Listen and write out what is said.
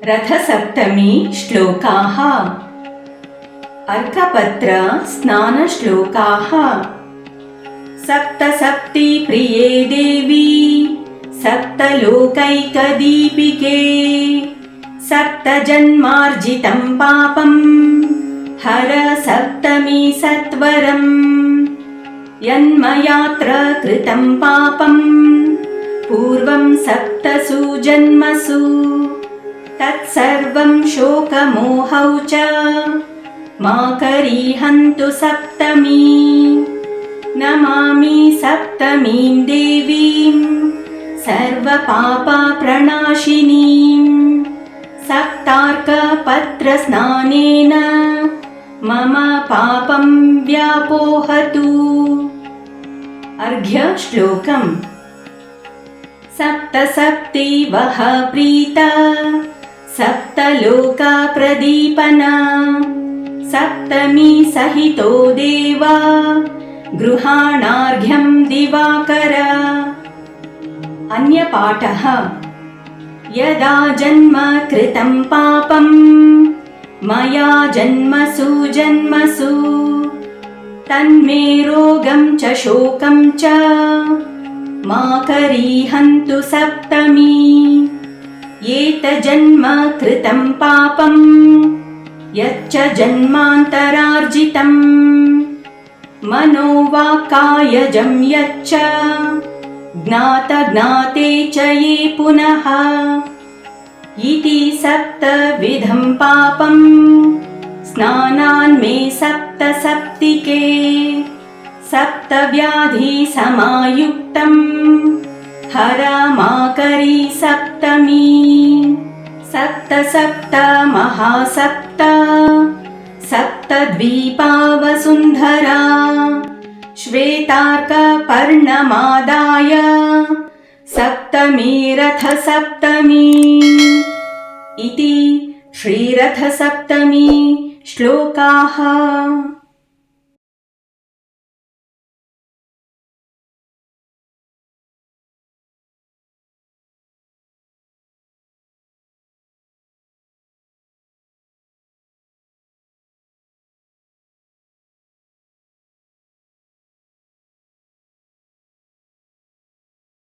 रथसप्तमी श्लोकाः। अर्कपत्र स्नानश्लोकाः। सप्तसप्ति प्रिये देवी सप्तलोकैकदीपिके सप्तजन्मार्जितं पापं हर सप्तमी सत्वरम् यन्मयात्र कृतं पापं पूर्वं सप्तसु जन्मसु तत्सर्वं शोकमोहौ च मा करीहन्तु सप्तमी। नमामि सप्तमीं देवीं सर्वपापप्रणाशिनीं सप्तार्कपत्रस्नानेन मम पापं व्यापोहतु। अर्घ्यश्लोकम्। सप्तसप्तिवः प्रीता सप्तलोकप्रदीपना सप्तमी सहितो देवा गृहाणार्घ्यं दिवाकर। अन्यपाठः। यदा जन्म कृतं पापं मया जन्मसु जन्मसु तन्मे रोगं च शोकं च मा करीहन्तु सप्तमी। एतज्जन्म कृतं पापं यच्च जन्मान्तरार्जितं मनोवाक्कायजं यच्च ज्ञातज्ञाते च ये पुनः इति सप्तविधं पापं स्नानान्मे सप्तसप्तिके सप्तव्याधिसमायुक्तं हर मा करी सप्तमी। सप्त सप्त महासप्त सप्तद्वीपावसुन्धरा श्वेतार्कपर्णमादाय सप्तमी रथसप्तमी। इति श्रीरथसप्तमी श्लोकाः।